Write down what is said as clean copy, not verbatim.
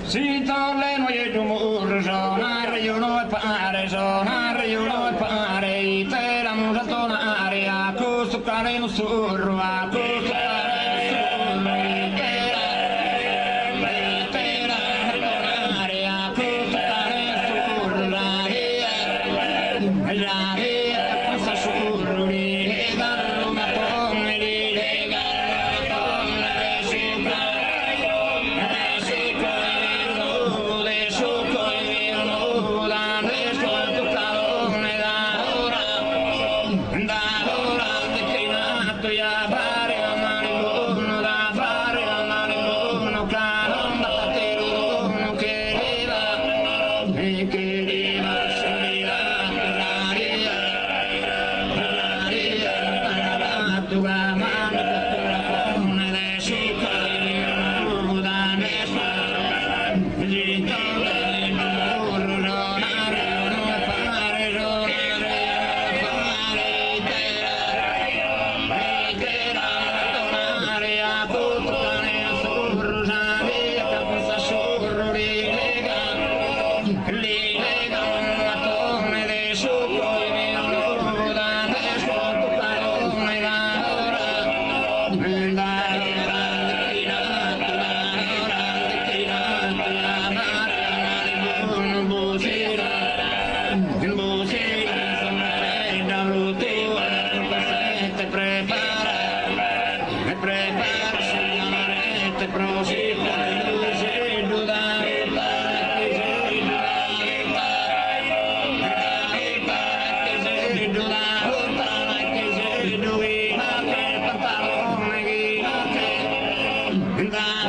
Si tornano e tu mur, sonare, io non pare, sonare, io non pare, te la musa tonare, a questo cane non surro, a questo cane non surro, te la tonare, a questo cane surro, la questa surro, li danno una tonne, li legano, le sopra. Da